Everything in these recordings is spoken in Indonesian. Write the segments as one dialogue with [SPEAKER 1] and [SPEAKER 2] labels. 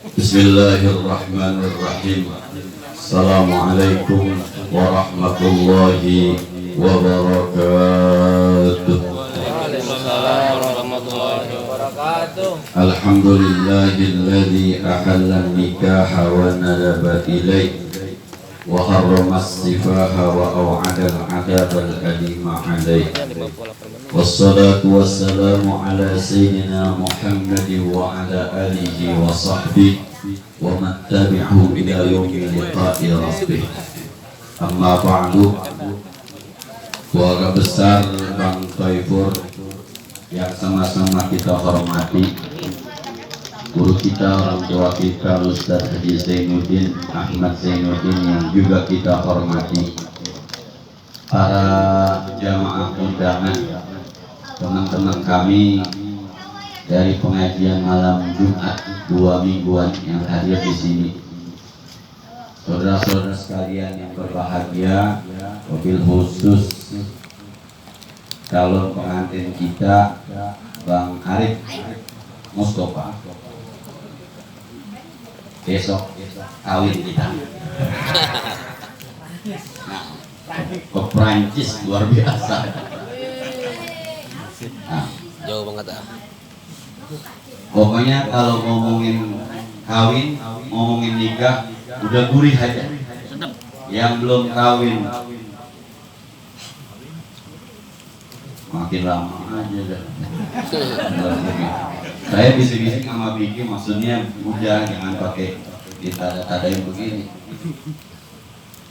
[SPEAKER 1] Bismillahirrahmanirrahim. Assalamualaikum warahmatullahi wabarakatuh.
[SPEAKER 2] Waalaikumsalam warahmatullahi wabarakatuh.
[SPEAKER 1] Alhamdulillahilladzi ahalla nikaha wa nadaba ilaih wa harrama as-sifaha wa aw'ada al-'adaba al-alima 'alaih. Wassalatu wassalamu ala sayyidina Muhammadin wa ala alihi wa sahbihi wa man tabi'ahu ila yaumil liqa'i rabbih. Amma ba'du. Keluarga besar Bang Thaifur yang sama-sama kita hormati, guru kita, orang tua kita Ustaz Haji Zainuddin Ahmad Zainuddin yang juga kita hormati, para jamaah undangan, teman-teman kami dari pengajian malam Jumat 2 mingguan yang hadir di sini, saudara-saudara sekalian yang berbahagia, wabil khusus calon pengantin kita Bang Arif Mustafa, besok kawin kita. Nah, ke Prancis luar biasa. Nah,
[SPEAKER 2] Jauh banget ah.
[SPEAKER 1] pokoknya kalau ngomongin kawin, ngomongin nikah, udah gurih aja. Yang belum kawin makin lama aja dah. Saya bisik-bisik sama Biki, maksudnya udah jangan pakai ditada-tadain begini.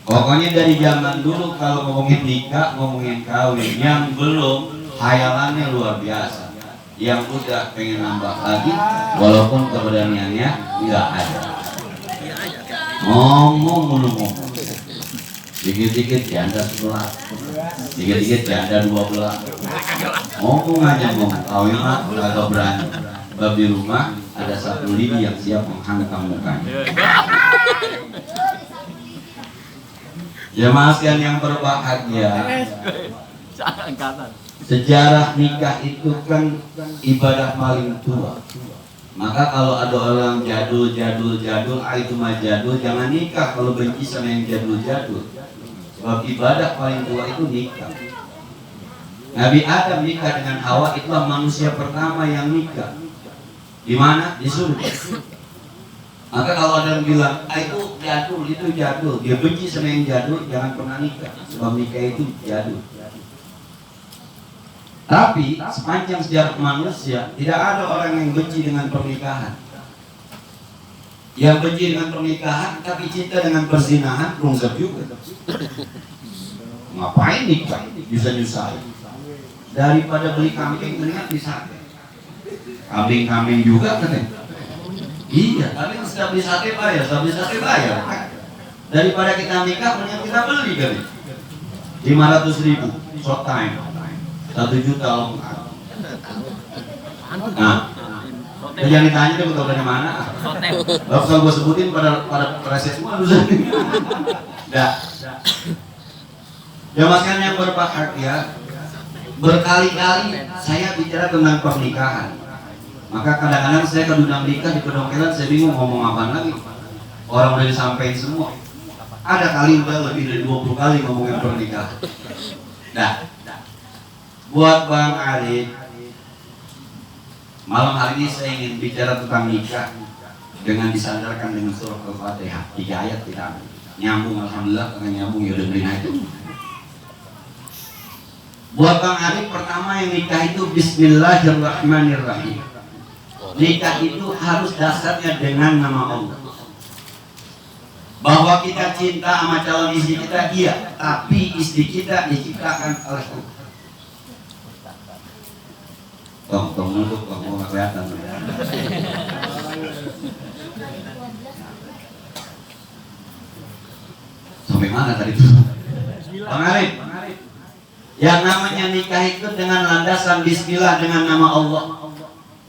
[SPEAKER 1] Pokoknya dari zaman dulu kalau ngomongin nikah, ngomongin kawin, yang belum hayalannya luar biasa, yang udah pengen nambah lagi walaupun keberaniannya nggak ada. Ngomong mulu ngomong, dikit-dikit janda 11, dikit-dikit janda 12, ngomong aja ngomong. Kawin mah kagak berani, sebab di rumah ada satu lidi yang siap menghantam mukanya. Jemaah sekalian yang berbahagia, sejarah nikah itu kan ibadah paling tua. Maka kalau ada orang jadul, itu mah jadul, jangan nikah kalau benci sama yang jadul. Sebab ibadah paling tua itu nikah. Nabi Adam nikah dengan Hawa, itulah manusia pertama yang nikah. Di mana? Di surga. Maka kalau ada yang bilang, itu jadul, dia benci sama yang jadul, jangan pernah nikah. Sebab nikah itu jadul. Tapi sepanjang sejarah manusia tidak ada orang yang benci dengan pernikahan. Yang benci dengan pernikahan tapi cinta dengan perzinahan, rungsep juga. Ngapain nikah? Bisa nyusahin. Daripada beli kambing mendingan bisa. Kambing juga katanya. Iya, tapi sudah beli sate bayar. Daripada kita nikah mendingan kita beli kali. 500.000 short time. 1 juta loh. Nah, jangan ditanya deh betul dari mana. Kalau gue sebutin pada proses semua dulu. Dah. Jamaah yang berbahagia, berkali-kali saya bicara tentang pernikahan. Maka kadang-kadang saya ke dunia nikah di pedongkelan, saya bingung ngomong apa lagi. Orang udah disampaikan semua. Ada kali udah lebih dari 20 kali ngomongin pernikahan. Dah. Buat Bang Arif, malam hari ini saya ingin bicara tentang nikah dengan disandarkan dengan surah Al-Fatihah. 3 ayat kita ambil. Nyambung, alhamdulillah, karena nyambung ya udah beli aja. Buat Bang Arif, pertama yang nikah itu Bismillahirrahmanirrahim. Nikah itu harus dasarnya dengan nama Allah. Bahwa kita cinta sama calon istri kita, iya, tapi istri kita diciptakan oleh Allah. Tong nunduk, nggak kelihatan. Sampai mana tadi itu? Bang Arif, yang namanya nikah itu dengan landasan Bismillah, dengan nama Allah.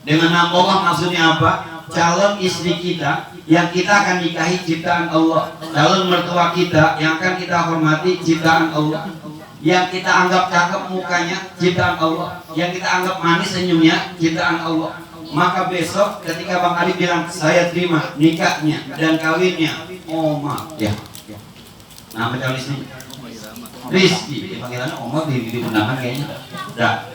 [SPEAKER 1] Dengan nama Allah maksudnya apa? Calon istri kita yang kita akan nikahi ciptaan Allah, calon mertua kita yang akan kita hormati ciptaan Allah, yang kita anggap cakep mukanya ciptaan Allah, yang kita anggap manis senyumnya ciptaan Allah, Maka besok ketika Bang Ali bilang saya terima nikahnya dan kawinnya Oma ya. Nama calon istri Rizky, panggilannya Oma di undangan kayaknya. Dah.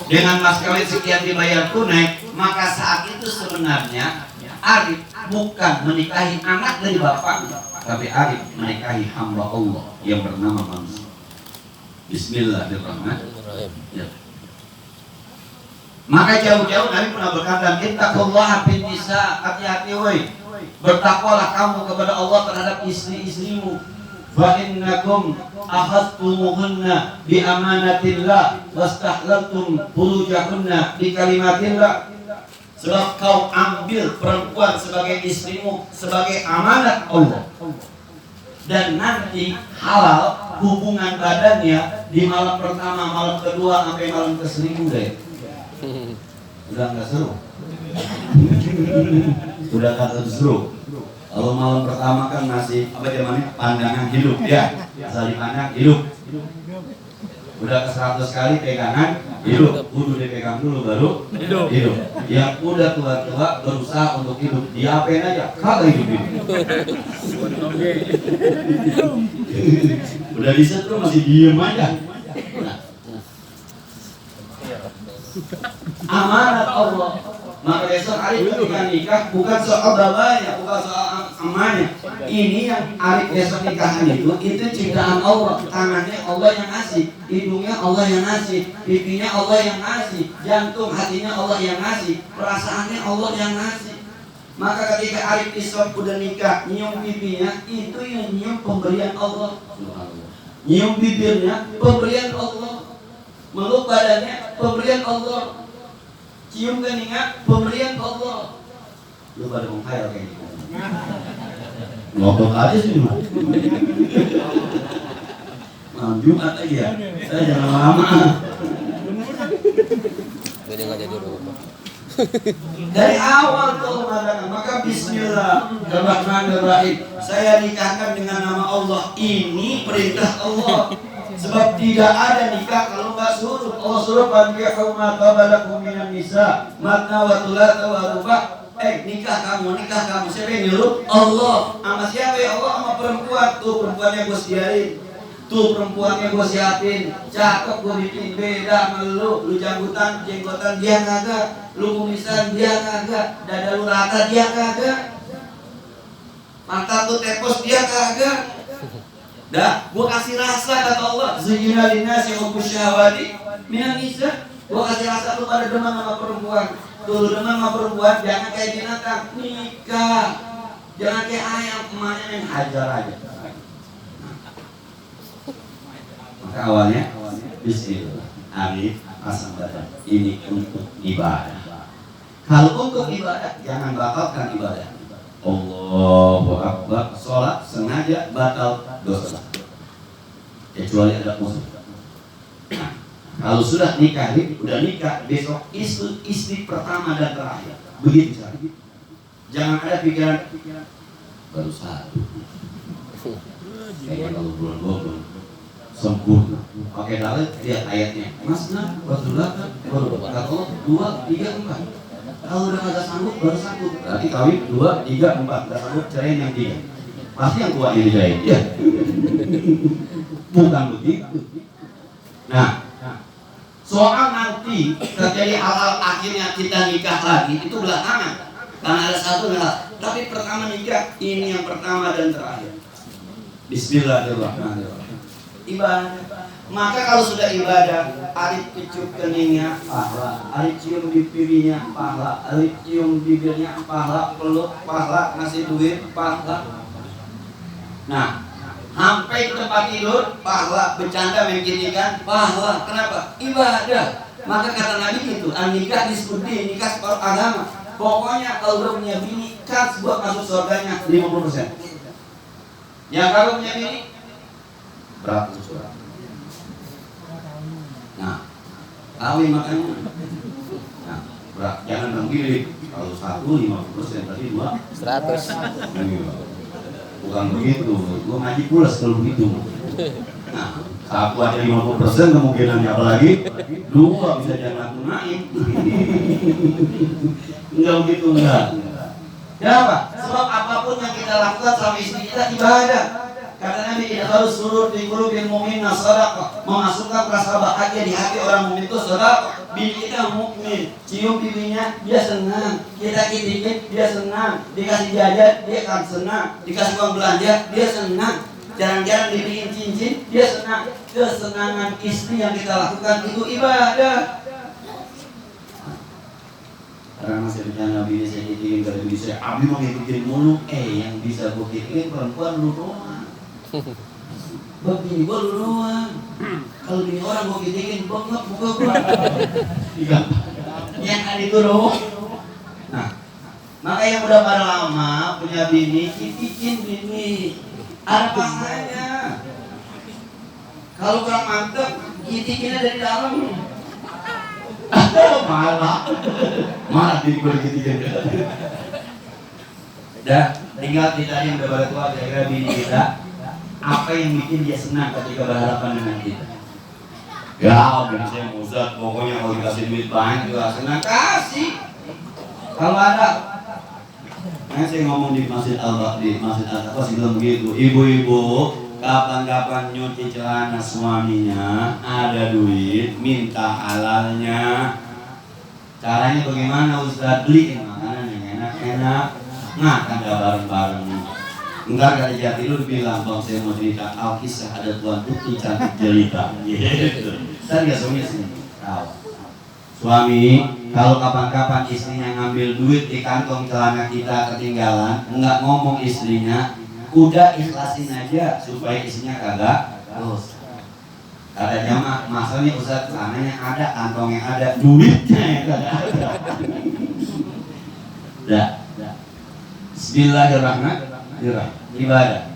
[SPEAKER 1] Dengan mas kawin sekian dibayar tunai, maka saat itu sebenarnya Arif bukan menikahi anak dari bapaknya, tapi Arif menikahi hamba Allah yang bernama manusia. Bismillahirrahmanirrahim. Ya. Maka jauh-jauh Nabi pernah berkata, ittaqullaha fin nisa, hati-hati woi. Bertakwalah kamu kepada Allah terhadap istri-istrimu. Fa innakum akhadtumuhunna bi amanatillah wastahlaltum furujahunna bi kalimatillah. Sebab kau ambil perempuan sebagai istrimu sebagai amanat Allah. Dan nanti halal hubungan badannya di malam pertama, malam kedua sampai malam ke-1000 deh. Udah nggak seru. Udah kata seru. Kalau malam pertama kan masih apa namanya pandangan hidup ya, asal dipandang hidup. Udah ke 100 kali pegangan hidup, kudu dipegang dulu baru hidup. Yang udah tua-tua berusaha untuk hidup, diapain aja kagak hidup. Udah bisa tuh masih diem aja. Nah. Amanat Allah. Maka besok Arif ketika nikah bukan soal babanya, bukan soal amannya. Ini yang Arif besok nikahan itu ciptaan Allah. Tangannya Allah yang ngasih, hidungnya Allah yang ngasih, pipinya Allah yang ngasih, jantung hatinya Allah yang ngasih, perasaannya Allah yang ngasih. Maka ketika Arif besok udah nikah, nyium pipinya itu yang nyium pemberian Allah. Nyium bibirnya pemberian Allah. Meluk badannya pemberian Allah. Cium keningat pemberian Allah. Lu pada mengkhayal kayak gitu. Ngobrol aja sih lu. Malam Jumat aja ya. Saya jangan lama.
[SPEAKER 2] Jadi nggak jadi rumah.
[SPEAKER 1] Dari awal tuh mengatakan, maka Bismillahirrahmanirrahim. Saya nikahkan dengan nama Allah. Ini perintah Allah. Sebab tidak ada nikah kalau nggak suruh. Allah suruh fankihu ma qabalakum minan nisa matna wa thulatha wa ruba'. Nikah kamu. Siapa yang nyuruh? Allah. Sama siapa ya Allah? Sama perempuan. Tuh perempuannya gue sediain. Tuh perempuannya gue siapin. Cakep gue bikin beda sama lu. Lu janggotan dia kagak. Lu kumisan dia kagak. Dada lu rata dia kagak. Mata tuh tepos dia kagak. Dah, gua kasih rasa kata Allah, zuyyina linnasi hubbus syahawati minan nisa. Gua kasih rasa lu pada demen sama perempuan. Tuh demen sama perempuan, jangan kayak binatang, nikah. Jangan kayak ayam, emaknya yang hajar aja. Maka awalnya bismillah. Arif pasang badan. Ini untuk ibadah. Kalau untuk ibadah, jangan batalkan ibadah. Allahu Akbar, sholat sengaja batal dosa kecuali ada musuh. Nah, kalau sudah nikah, udah nikah, besok istri pertama dan terakhir. Begitu cara. Jangan ada pikiran baru satu. Kayaknya kalau bulan sempurna. Pakai dalil lihat ayatnya. Masna, Rasulullah, kalau 2, 3, 4. Kalau udah kagak sanggup baru sanggup. Berarti kawin 2, 3, 4. Gak sanggup cerain yang 3. Pasti yang tua ini dicerain. Ya. Bukan begitu. Nah, soal nanti terjadi hal-hal akhirnya kita nikah lagi itu belakangan. Karena ada satu hal. Tapi pertama nikah ini yang pertama dan terakhir. Bismillahirrahmanirrahim. Ibadah. Maka kalau sudah ibadah, Arif kecup keningnya pahala, Arif cium pipinya pahala, Arif cium bibirnya pahala, peluk pahala, ngasih duit pahala. Nah, sampai ke tempat tidur pahala, bercanda memikirkan pahala. Kenapa? Ibadah. Maka kata Nabi itu, nikah disebut nikah separuh agama. Pokoknya kalau udah punya bini, kan buat masuk surganya 50%. Yang kalau punya bini, berapa surga? Nah, kawin makanya. Nah, jangan pilih. Kalau 50% tadi
[SPEAKER 2] 100.
[SPEAKER 1] Bukan begitu. Gua ngaji pulas kalau begitu. Nah, satu aja 50% kemungkinannya, apalagi dua bisa jangan naik. Enggak begitu, enggak. Kenapa? Sebab apapun yang kita lakukan sama istri kita ibadah. Karena Nabi tidak harus surur di qulubil mu'minin shadaqah, memasukkan rasa bahagia di hati orang mukmin itu shadaqah. Bini kita mukmin, cium pipinya dia senang, kita kitikin dia senang, dikasih jajan dia akan senang, dikasih uang belanja dia senang, jarang-jarang dibikin cincin dia senang. Kesenangan istri yang kita lakukan itu ibadah. Karena masih bercanda bini saya kitikin, kalau bini saya abi mau ngikutin mulu, yang bisa gue kitikin perempuan lu doang. Begini gua lu doang. Kalau bini orang gua kitikin bengap muka gua. Yang ada itu doang. Nah, maka yang udah pada lama punya bini, kitikin bini. Ada pasangannya. Kalau kurang mantep, kitikinnya dari dalam. Malah bini gua kitikin. Dah, tinggal kita yang udah pada tua kira-kira bini kita. Apa yang bikin dia senang ketika berhadapan dengan kita? Ya, bini saya Ustaz, pokoknya kalau dikasih duit banyak juga senang. Kasih. Kalau ada, saya ngomong di Masjid Al-Taqwa sih bilang begitu. Ibu-ibu, kapan-kapan nyuci celana suaminya, ada duit, minta halalnya. Caranya bagaimana Ustaz? Beliin makanan yang enak-enak, makan gak bareng-bareng. Enggak ada jati lu bilang bang saya mau cerita Alkisah ada Tuan Putri cantik jelita gitu. Saya nggak suami sih tahu. Suami kalau kapan-kapan istrinya ngambil duit di kantong celana kita ketinggalan, enggak ngomong istrinya, udah ikhlasin aja supaya istrinya kagak dosa. Ada jamaah masalahnya Ustaz celananya ada, kantongnya ada, duitnya yang kagak ada. Dah. Bismillahirrahmanirrahim. Ibadah.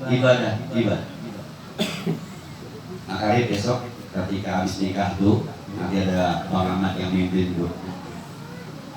[SPEAKER 1] Makanya besok ketika habis nikah tuh nanti ada Bang Ahmad yang mimpin tuh,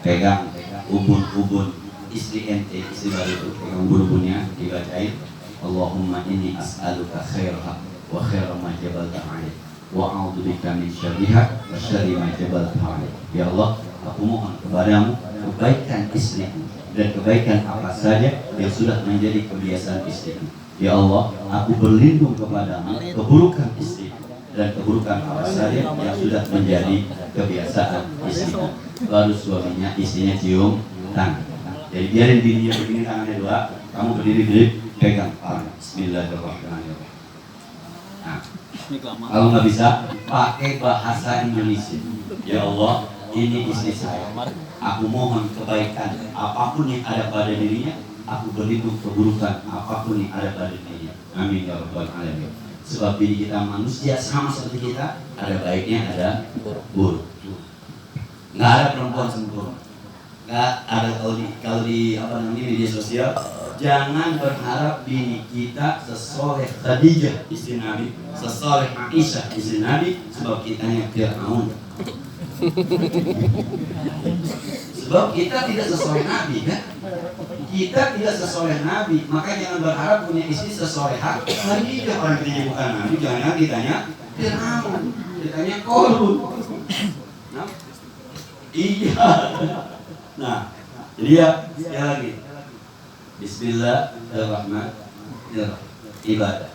[SPEAKER 1] pegang ubun istri ente, istri baru tuh pegang ubun-ubunnya dibacain Allahumma inni as'aluka khairaha wa khaira ma jabalta alaih wa a'udzubika min syarriha wa syarri ma jabalta alaih. Ya Allah, aku mohon kepadamu kebaikan istriku dan kebaikan apa saja yang sudah menjadi kebiasaan istriku. Ya Allah, aku berlindung kepadamu keburukan istriku dan keburukan apa saja yang sudah menjadi kebiasaan istriku. Baru suaminya, istrinya cium tangan. Jadi biarin bininya begini tangannya dua, kamu berdiri pegang tangan. Bismillahirrahmanirrahim. Nah, kalau nggak bisa pakai bahasa Indonesia. Ya Allah, ini istri saya. Aku mohon kebaikan apapun yang ada pada dirinya, aku berlindung keburukan apapun yang ada pada dirinya. Amin ya rabbal alamin. Sebab diri kita manusia sama seperti kita, ada baiknya, ada buruk. Nggak ada perempuan sempurna. Nggak ada kalau di media sosial, jangan berharap bini kita sesoleh Khadijah istri Nabi, sesoleh Aisyah istri Nabi, sebab kitanya Fir'aun. Sebab kita tidak sesoleh Nabi kan? Kita tidak sesoleh Nabi, maka jangan berharap punya istri sesolehah Khadijah. Orang kita bukan Nabi, jangan ditanya Fir'aun, ditanya Korun. Nah, iya. Nah, jadi ya sekali lagi. Bismillahirrahmanirrahim. Ibadah.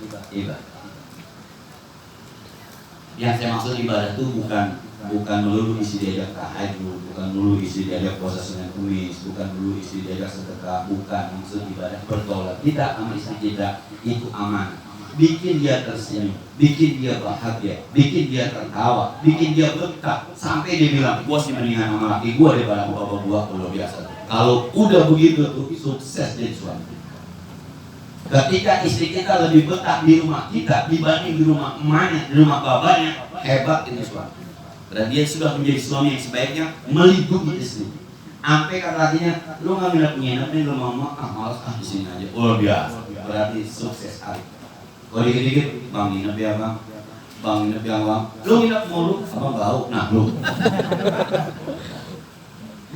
[SPEAKER 1] Yang saya maksud ibadah itu bukan melulu isi diajak tahajud, bukan melulu isi diajak puasa Senin Kamis, bukan melulu isi diajak sedekah, bukan. Maksud ibadah bertolak kita sama istri kita itu aman, bikin dia tersenyum, bikin dia bahagia, bikin dia tertawa, bikin dia betah sampai dia bilang gua sih mendingan sama laki gua daripada bapak gua. Luar biasa. Kalau udah begitu tuh sukses jadi suami. Ketika istri kita lebih betah di rumah kita dibanding di rumah emaknya, di rumah bapaknya, hebat ini suami. Dan dia sudah menjadi suami yang sebaiknya melindungi istri. Sampai kata artinya, lu nggak nginep nih lu mama, malas di sini aja. Luar biasa. Berarti sukses sekali. Kalau dikit-dikit, bang nginep ya bang, nginep ya bang. Lu nginep mulu, abang bau. Nah lu.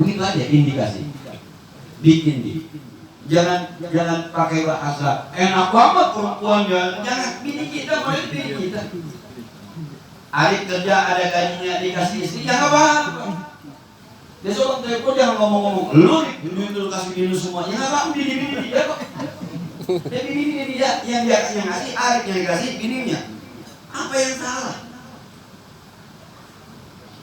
[SPEAKER 1] Begitu aja indikasi. Bikin dia. Jangan pakai bahasa enak banget perempuan, jangan bini kita, malah bini kita. Arif kerja ada gajinya dikasih istri, ya nggak apa-apa. Besok telepon jangan ngomong-ngomong, lu dulu kasih bini semuanya, nggak apa-apa, bini dia kok. Jadi bini dia yang ngasih, Arif yang dikasih bininya. Apa yang salah?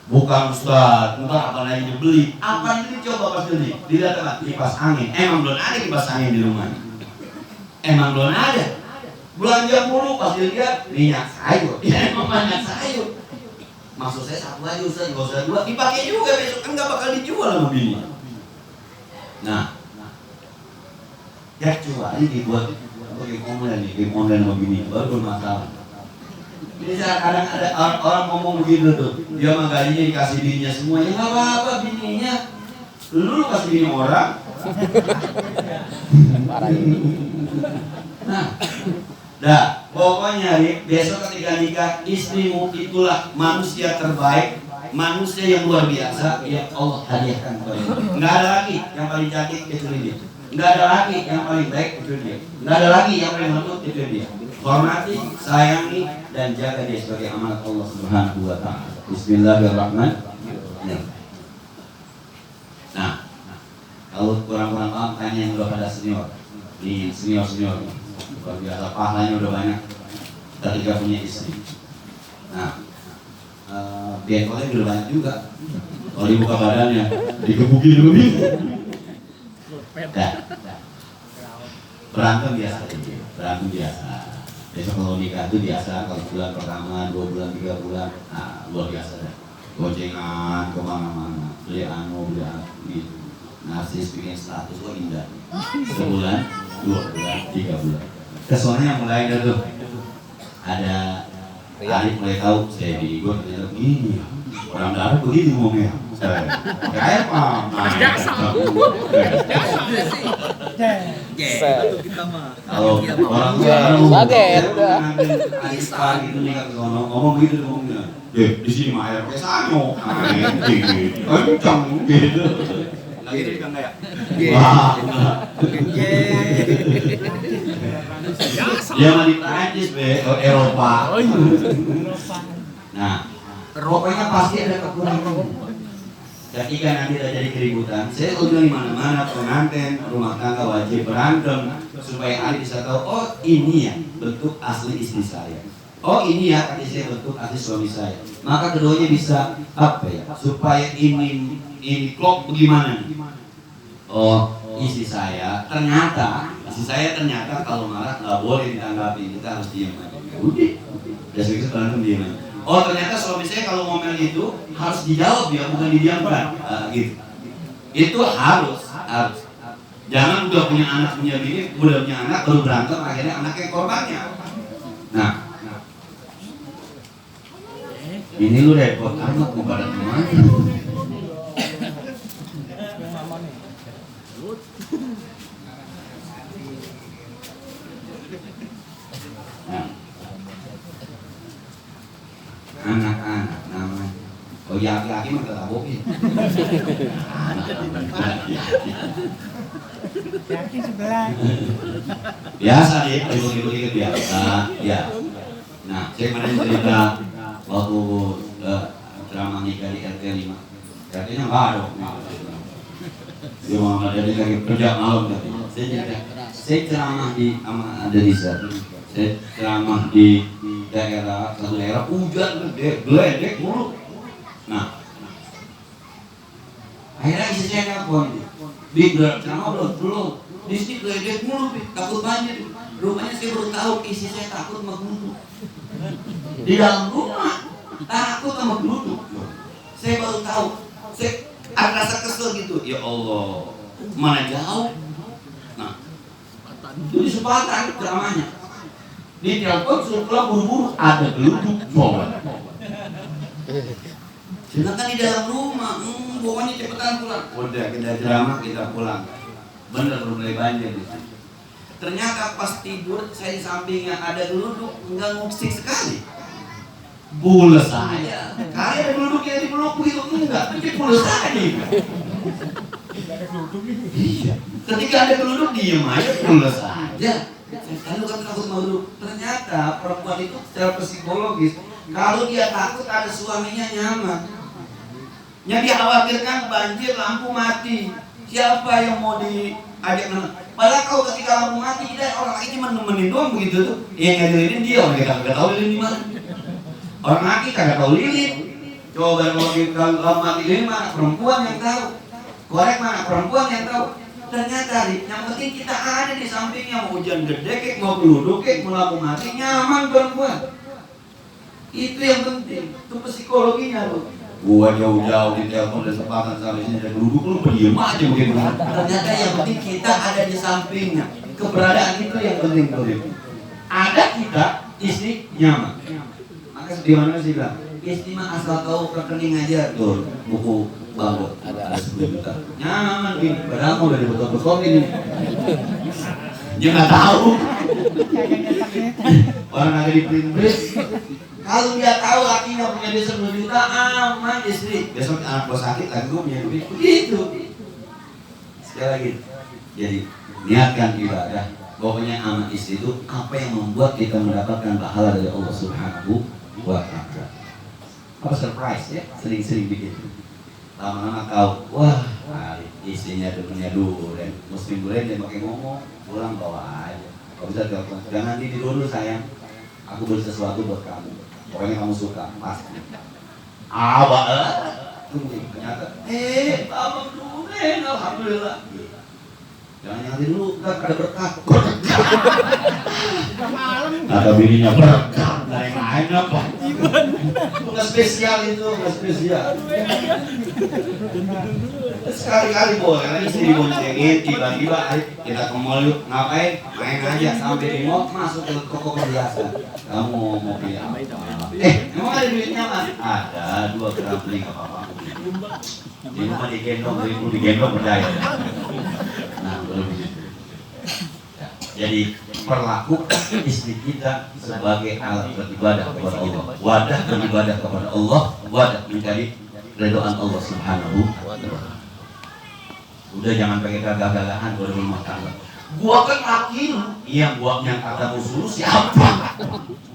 [SPEAKER 1] Bukan Ustaz, entar apa lagi dibeli? Apa yang dicoba pas beli? Dilihat apa? Kipas angin. Emang belum ada kipas angin di rumahnya. Emang belum ada. Belanja mulu pas dilihat minyak sayur. Ya emang minyak sayur. Maksud saya satu aja Ustaz, nggak usah dua. Dipakai juga besok kan nggak bakal dijual sama bini. Nah, ya kecuali dibuat pakai game online sama bini baru bermasalah. Ini kadang ada orang ngomong begitu tuh, dia mah gajinya dikasih bininya semua, ya nggak apa-apa bininya, lu kasih bini orang. Nah, pokoknya besok ketika nikah istrimu itulah manusia terbaik, manusia yang luar biasa yang Allah hadiahkan kepada. Nggak ada lagi yang paling cantik kecuali dia, nggak ada lagi yang paling baik kecuali dia, nggak ada lagi yang paling lembut kecuali dia. Hormati, sayangi, dan jaga dia sebagai amanat Allah Subhanahu wa Ta'ala. Bismillahirrahmanirrahim. Nah, kalau kurang-kurang paham tanya yang udah pada senior. Nih senior luar biasa, pahalanya udah banyak ketika punya istri. Nah, bengkolnya udah banyak juga. Kalau dibuka badannya, digebukin dulu. Berantem biasa. Besok kalau nikah itu biasa, kalau bulan pertama, 2 bulan, 3 bulan, nah luar biasa deh. Goncengan kemana-mana, beli gitu. Narsis bikin status, wah indah. Sebulan, 2 bulan, 3 bulan. Kesuanya mulai ada tuh, ada Arif mulai tahu, saya di gue ternyata begini. Orang darat begini ngomongnya. Kayak apa? Kalau orang
[SPEAKER 2] kaget udah.
[SPEAKER 1] Gitu nih ngomong gitu ngomongnya. Di sini mah air kayak sanyo. Kencang gitu. Lagi itu juga enggak ya? Wah. Ya mah di Prancis Eropa. Nah, pokoknya pasti ada kekurangan. Ketika nanti terjadi keributan, saya udah di mana-mana pengantin rumah tangga wajib berantem supaya Ali bisa tahu, oh ini ya bentuk asli istri saya. Oh ini ya kata saya bentuk asli suami saya. Maka keduanya bisa apa ya? Supaya ini klop bagaimana nih? Oh istri saya ternyata kalau marah nggak boleh ditanggapi, kita harus diam aja. Udah, biasanya berantem diam aja. Oh ternyata suami saya kalau ngomel itu harus dijawab ya, bukan didiamkan. Gitu. Itu harus. Jangan udah punya anak punya bini, udah punya anak baru berantem akhirnya anaknya korbannya. Nah, ini lu repot amat mau pada kemana? Nah. Anak-anak namanya. Oh ya laki-laki mah gak tabokin.
[SPEAKER 3] Laki sebelah.
[SPEAKER 1] Biasa nih, ibu-ibu biasa. Ya. Nah, saya kemarin cerita waktu ceramah nikah di RT 5. RT-nya nggak ada. Dia mau ada lagi kerja malam tadi. Saya ceramah di Amadisa. Saya ceramah di satu daerah hujan gede, geledek mulu. Nah, akhirnya istri saya nelfon, ceramah belum, di sini geledek mulu, takut banjir. Rumahnya saya baru tahu istri saya takut sama geluduk. Di dalam rumah takut sama geluduk. Saya baru tahu, saya ada rasa kesel gitu. Ya Allah, mana jauh. Nah, jadi sepatah ceramahnya. Di telepon suruh pulang buru-buru, ada geluduk bawa. Sedangkan di dalam rumah, pokoknya cepetan pulang. Udah kita ceramah kita pulang. Bener mulai banjir. Ternyata pas tidur saya di sampingnya ada geluduk, enggak ngusik sekali. Pules saya. Kayak ada geluduk yang dipeluk begitu enggak, tapi pules aja. Iya. Ketika ada geluduk diem aja, pules aja. Lalu kan takut malu. Ternyata perempuan itu secara psikologis Kalau dia takut ada suaminya nyaman. Yang dikhawatirkan banjir, lampu mati. Siapa yang mau diajak nama? Padahal kalau ketika lampu mati, kita orang laki cuma nemenin doang begitu tuh. Yang ngelirin dia, orang kita nggak tahu lilin di mana. Orang laki kagak tahu lilin. Coba kalau lampu mati lilin mana? Perempuan yang tahu. Korek mana? Perempuan yang tahu. Ternyata yang penting kita ada di sampingnya. Mau hujan gede kek, mau geluduk kek, mau lampu mati, nyaman perempuan. Itu yang penting. Itu psikologinya loh. Gua jauh-jauh di telepon dan sepatan sampai sini dan duduk lu diem aja begitu. Ternyata yang penting kita ada di sampingnya. Keberadaan itu yang penting tuh. Ada kita, istri nyaman. Maka di mana sih bilang, istri mah asal tahu rekening aja tuh buku bangga ada 10 juta. Nyaman gini, padahal mau udah dibetul-betul ini. Dia nggak tahu. Orang ada di print. Kalau dia tahu lakinya punya duit 10 juta, aman istri. Besok anak bos sakit lagi gue punya duit. Begitu. Sekali lagi. Jadi niatkan ibadah. Pokoknya aman istri itu apa yang membuat kita mendapatkan pahala dari Allah Subhanahu wa Ta'ala. Apa surprise ya? Sering-sering bikin. Lama-lama tahu, wah, istrinya punya duren. Muslim duren dia pakai ngomong, pulang bawa aja. Kalau bisa telepon, jangan dulu sayang. Aku beli sesuatu buat kamu. Pokoknya kamu suka, pasti. Abah, ternyata, abang duren, alhamdulillah. Jangan nyanyi dulu, kan ada berkat. Kata bininya berkat, lain apa? Nggak spesial itu, nggak spesial. Sekali-kali boleh, karena istri diboncengin, tiba-tiba kita ke mall yuk, ngapain? Main aja sampai di mall, masuk ke toko perhiasan. Kamu mau pilih apa? Emang ada duitnya mas? Ada, 2 gram beli nggak apa-apa. Di rumah digendong, digendong berdaya. Nah, belum begitu. Jadi perlakukan istri kita sebagai alat beribadah kepada Allah, wadah beribadah kepada Allah, wadah mencari ridhaan Allah Subhanahu wa Ta'ala. Udah jangan pakai gagah-gagahan buat rumah tangga. Gua kan laki lu, iya gua yang kata musuh siapa?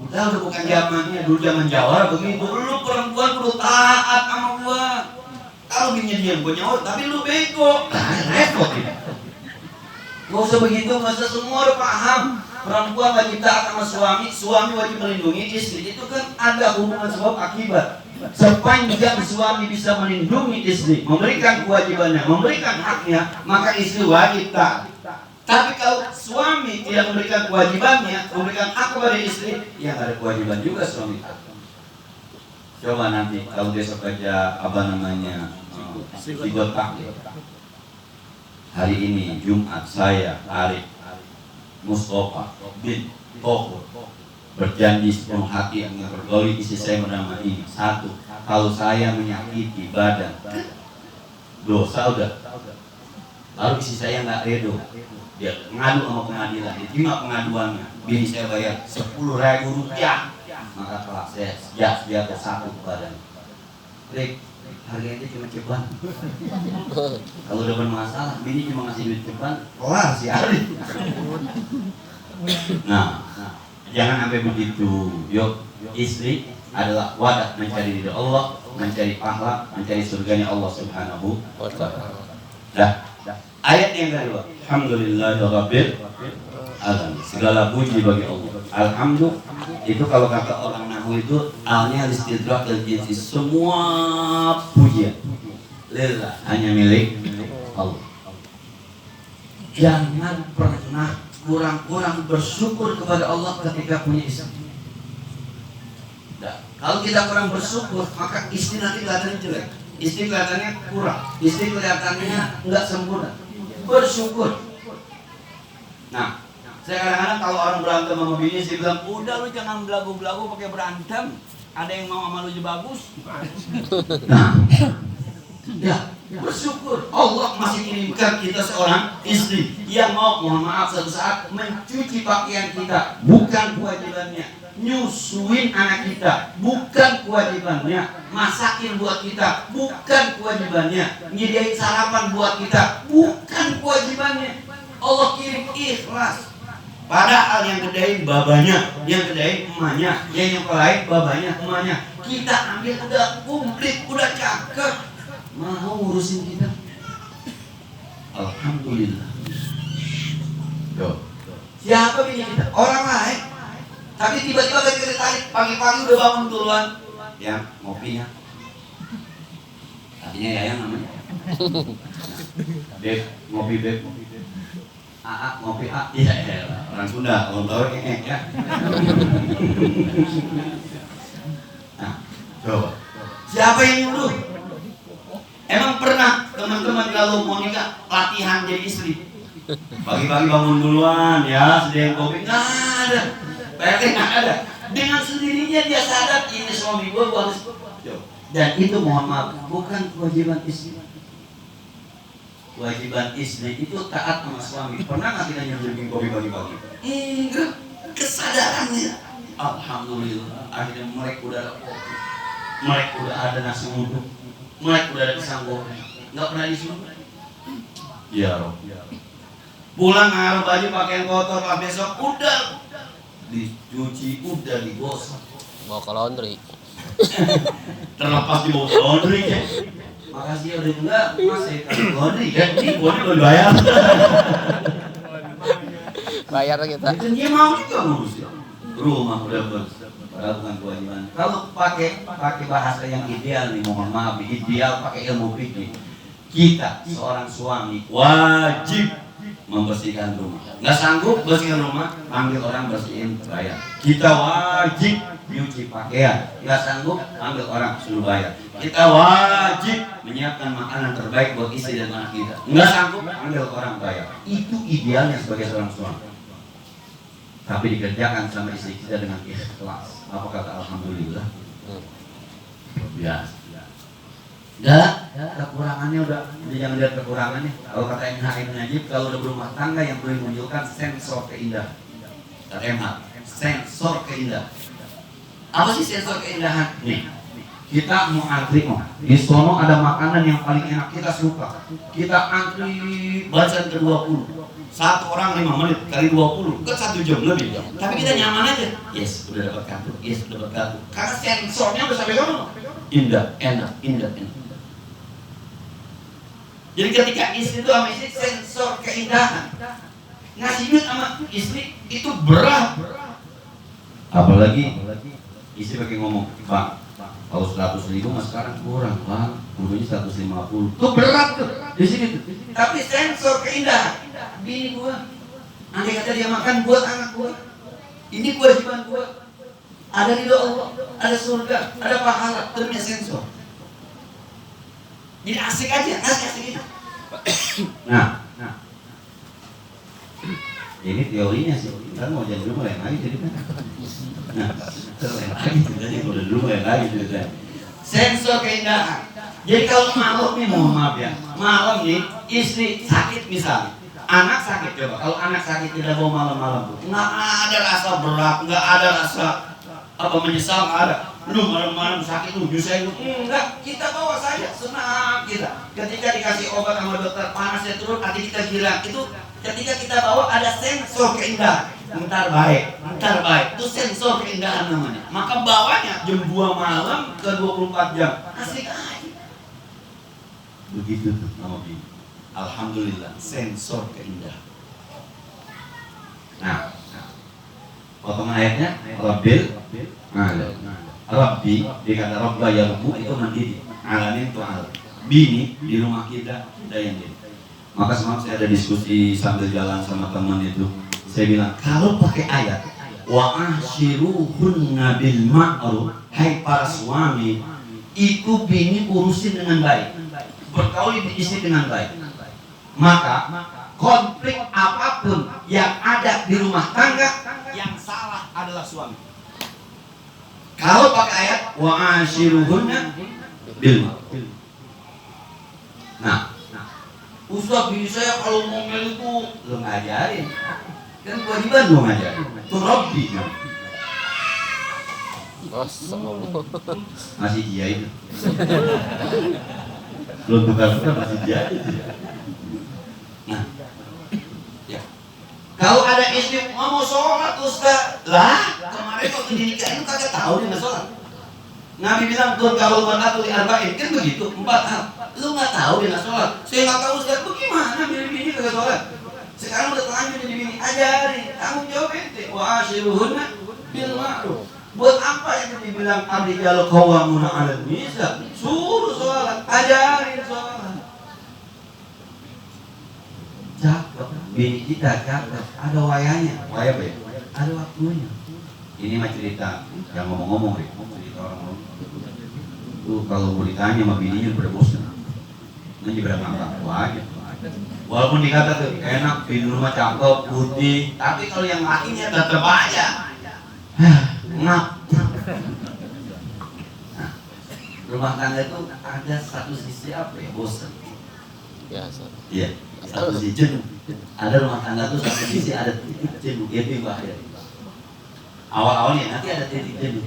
[SPEAKER 1] Udah bukan zamannya, dulu zaman Jawa begitu. Lu perempuan perlu taat sama gua. Kalau bininya dia gua nyawa, tapi lu bego. Repot ini. Gak usah begitu, masa semua udah paham. Perempuan wajib taat sama suami, suami wajib melindungi istri. Itu kan ada hubungan sebab akibat. Sepanjang suami bisa melindungi istri, memberikan kewajibannya, memberikan haknya, maka istri wajib taat. Tapi kalau suami tidak memberikan kewajibannya, memberikan hak kepada istri, ya ada kewajiban juga suami taat. Coba nanti kalau besok aja Sigot Takdir. Hari ini Jumat saya Arif Mustafa bin Tohur berjanji sepenuh hati yang bergauli istri saya bernama ini. 1, kalau saya menyakiti badan dosa udah, lalu istri saya nggak redo, dia ngadu sama pengadilan, diterima pengaduannya, bini saya bayar 10.000 rupiah, maka telah saya jatuh 1 badan. Trik, harganya cuma ceban. Kalau udah bermasalah, bini cuma ngasih duit ceban, kelar si Arif. Nah, jangan sampai begitu. Yuk, istri adalah wadah mencari ridha Allah, mencari pahala, mencari surganya Allah Subhanahu wa Ta'ala. Dah. Ayat yang kedua, alhamdulillahirabbil alamin. Segala puji bagi Allah. Alhamdulillah itu kalau kata orang nahwu itu alnya istidrak dan jinsi, semua pujian lillah, hanya milik Allah. Jangan pernah kurang-kurang bersyukur kepada Allah ketika punya istri. Nah, kalau kita kurang bersyukur, maka istri nanti kelihatannya jelek, istri kelihatannya kurang, istri kelihatannya enggak sempurna. Bersyukur. Nah, saya kadang-kadang kalau orang berantem sama bini, saya bilang, udah lu jangan belagu-belagu pakai berantem. Ada yang mau sama lu aja bagus. Nah, ya, bersyukur Allah masih kirimkan kita seorang istri yang mau, mohon maaf, suatu saat mencuci pakaian kita, bukan kewajibannya. Nyusuin anak kita, bukan kewajibannya. Masakin buat kita, bukan kewajibannya. Nyediain sarapan buat kita, bukan kewajibannya. Allah kirim ikhlas. Padahal yang gedein babanya, yang gedein emaknya, yang nyekolahin babanya, emaknya. Kita ambil udah komplit, udah cakep. Mau ngurusin kita. Alhamdulillah. Yo. Siapa bini kita? Orang lain. Tapi tiba-tiba ketika ditarik pagi-pagi udah bangun duluan. Ya, ngopinya. Artinya Yayang namanya. Beb, ngopi beb. Ngopi iya orang Sunda, orang tahu ya. Nah, coba. Siapa yang nyuruh? Emang pernah teman-teman kalau mau nikah latihan jadi istri? Pagi-pagi bangun duluan ya, sediain kopi. Nggak ada. PRT nggak ada. Dengan sendirinya dia sadar ini suami gua harus. Dan itu mohon maaf, bukan kewajiban istri. Kewajiban istri itu taat sama suami. Pernah nggak kita nyuruhin kopi pagi-pagi? Enggak. Kesadarannya. Alhamdulillah. Akhirnya melek udara kopi. Melek udah ada nasi uduk. Melek udah ada pisang goreng. Nggak pernah disuruh. Ya Rob. Pulang ngaruh baju pakaian kotor, pas besok udah dicuci, udah digosok.
[SPEAKER 2] Bawa ke laundry.
[SPEAKER 1] Terlepas dibawa ke laundry ya. Makasih udah enggak, mas saya kasih laundry kan. Ini gua udah bayar.
[SPEAKER 2] Bayar kita.
[SPEAKER 1] Dan dia mau juga ngurusin rumah udah padahal bukan kewajiban. Kalau pakai bahasa yang ideal nih, mohon maaf, ideal pakai ilmu fikih. Kita seorang suami wajib membersihkan rumah. Nggak sanggup bersihkan rumah, panggil orang bersihin, bayar. Kita wajib nyuci pakaian. Nggak sanggup, panggil orang suruh bayar. Kita wajib menyiapkan makanan terbaik buat istri dan anak kita. Nggak sanggup, panggil orang bayar. Itu idealnya sebagai seorang suami. Tapi dikerjakan sama istri kita dengan ikhlas. Apa kata alhamdulillah? Biasa. Enggak, kekurangannya udah jangan lihat kekurangannya. Kalau kata MH Ibn Najib, kalau udah berumah tangga yang boleh menunjukkan sensor keindahan. Kata MH, sensor keindahan. Apa sih sensor keindahan? Nih, kita mau antri di sono ada makanan yang paling enak kita suka. Kita antri bacaan ke-20. Satu orang 5 menit kali 20 ke 1 jam lebih. Tapi kita nyaman aja. Yes, udah dapat kartu. Yes, udah dapat kartu. Karena sensornya udah sampai sono. Indah, enak, indah, enak. Jadi ketika istri itu sama istri sensor keindahan. Ngasih duit sama istri itu berat. Apalagi istri pakai ngomong, Bang, kalau 100.000 mas sekarang kurang, Bang, kudunya 150. Itu berat tuh di sini tuh. Tapi sensor keindahan. Bini gua, andai kata dia makan buat anak gua. Ini kewajiban gua. Ada ridho Allah, ada surga, ada pahala, terus sensor. Jadi asik aja, asik gitu. Nah, ini teorinya sih. Kan mau jadi dulu mulai lagi jadi kan. Nah, mulai lagi ceritanya udah dulu mulai lagi ceritanya. Sensor keindahan. Jadi kalau malam nih, mohon maaf ya, malam nih istri sakit misalnya, anak sakit coba. Kalau anak sakit tidak bawa malam-malam tuh, nggak ada rasa berat, nggak ada rasa menyesal, nggak ada. Lu malam-malam sakit lu nyusahin lu, enggak, kita bawa saja, senang kita. Ketika dikasih obat sama dokter panasnya turun, hati kita hilang. Itu ketika kita bawa ada sensor keindahan. Bentar baik, itu sensor keindahan namanya. Maka bawanya jam 2 malam ke 24 jam, asik aja. Begitu tuh nama bini. Alhamdulillah, sensor keindahan. Nah, potongan ayatnya, Rabbil, Rabbi, dikata Rabba ya Rabbu itu mendidik, alamin itu alam. Bini di rumah kita yang didik. Maka semalam saya ada diskusi sambil jalan sama teman itu. Saya bilang, kalau pakai ayat wa ashiruhunna bil ma'ruf, hai para suami, itu bini urusin dengan baik. Bergaul istri dengan baik. Maka konflik apapun yang ada di rumah tangga, yang salah adalah suami. Kalau pakai ayat wa ashiruhunna bil ma'ruf. Nah, Ustaz bisa ya kalau ngomel itu lo ngajarin. Kan kewajiban lo ngajarin. Itu Rabbi kan. Masih dia itu. Belum tukar masih dia itu. Nah, ya. Kalau ada istri mau sholat Ustaz, lah kemarin waktu dinikahin kagak tahu dia nggak sholat. Nabi bilang tuh kalau mar'atu li arba'in kan begitu 4 hal. Lu nggak tahu dia nggak sholat. Saya nggak tahu Ustaz, bagaimana bini kagak sholat? Sekarang udah terlanjur jadi bini, ajarin, tanggung jawab ente. Wa ashiruhunna bil ma'ruf. Buat apa itu dibilang ar-rijalu qawwamuna 'alan nisa? Suruh sholat, ajarin sholat. Cakep, bini kita cakep, ada wayanya, waya apa ya? Ada waktunya. Ini mah cerita, yang ngomong-ngomong deh, cerita orang-orang. Tuh kalau mau ditanya sama bininya udah bosan. Nanti berapa angka? Wajib. Walaupun dikata tuh enak, bini rumah cakep, putih, tapi kalau yang lakinya tetap aja. Ngap. Nah, rumah tangga itu ada satu sisi apa ya? Bosan.
[SPEAKER 2] Biasa.
[SPEAKER 1] Iya. Satu sisi jenuh. Ada rumah tangga tuh satu sisi ada titik jenuh, itu yang bahaya. Awal-awalnya nanti ada titik jenuh.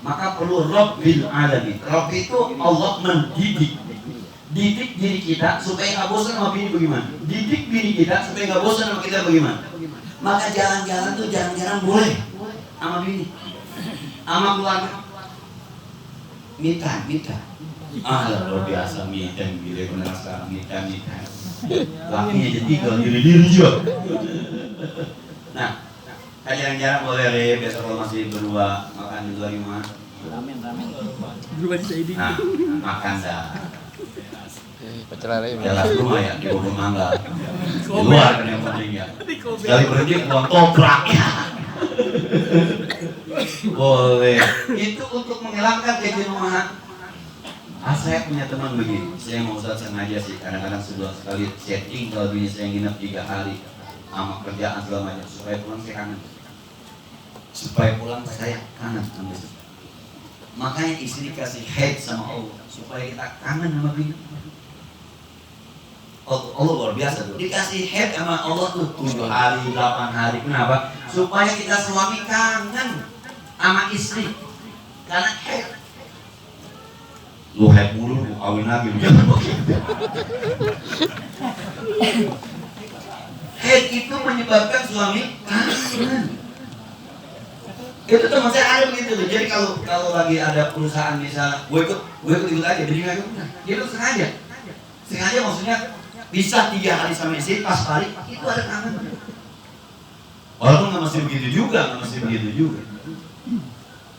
[SPEAKER 1] Maka perlu Rabbil Alamin. Rabb itu Allah mendidik. Didik diri kita supaya nggak bosan sama bini bagaimana? Didik bini kita supaya nggak bosan sama kita bagaimana? Maka jalan-jalan tuh jarang-jarang boleh sama bini, sama keluarga. Minta. Luar biasa minta, bila benar sekarang minta. Lakinya jadi tinggal diri juga. Nah, jarang-jarang boleh deh, besok kalau masih berdua makan di luar rumah.
[SPEAKER 3] Ramen.
[SPEAKER 1] Nah, makan dah.
[SPEAKER 2] Pacaran aja.
[SPEAKER 1] Dalam rumah ya, di bawah mangga. Di luar kan yang penting ya. Sekali berhenti, buang toprak ya. Boleh. Itu untuk menghilangkan kejenuhan. Saya punya teman begini, saya mau Ustaz sengaja sih, kadang-kadang sekali setting kalau bini saya nginep 3 hari sama kerjaan segala macam supaya pulang saya kangen. Supaya pulang saya kangen sama istri. Makanya istri kasih head sama Allah supaya kita kangen sama bini. Allah luar biasa tuh. Dikasih head sama Allah tuh 7 hari, 8 hari. Kenapa? Supaya kita suami kangen sama istri. Karena head. Lu head mulu, lu kawin lagi, lu jangan begitu. Head itu menyebabkan suami kangen. Itu teman saya ada begitu tuh. Jadi kalau lagi ada perusahaan misalnya, gue ikut aja, jadi nggak ikut. Dia tuh sengaja maksudnya bisa 3 hari sama istri, pas balik itu ada kangen. Walaupun nggak mesti begitu juga.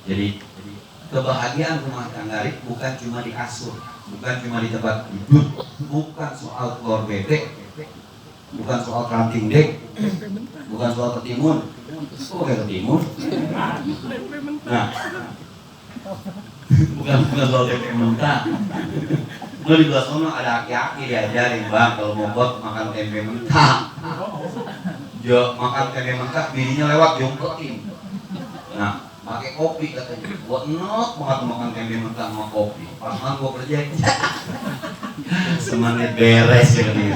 [SPEAKER 1] Jadi kebahagiaan rumah tangga bukan cuma di kasur, bukan cuma di tempat tidur, bukan soal telur bebek, bukan soal ranting dek, bukan soal ketimun. Kok pakai ketimun? Nah, bukan soal tempe mentah. Lo di belah sono ada aki-aki diajarin, bang kalau mau buat makan tempe mentah. Makan tempe mentah, bininya lewat jongkokin. Nah, pakai kopi katanya, buat enak banget makan tempe mentah sama kopi. Pas gua kerja, semangat beres ya nih.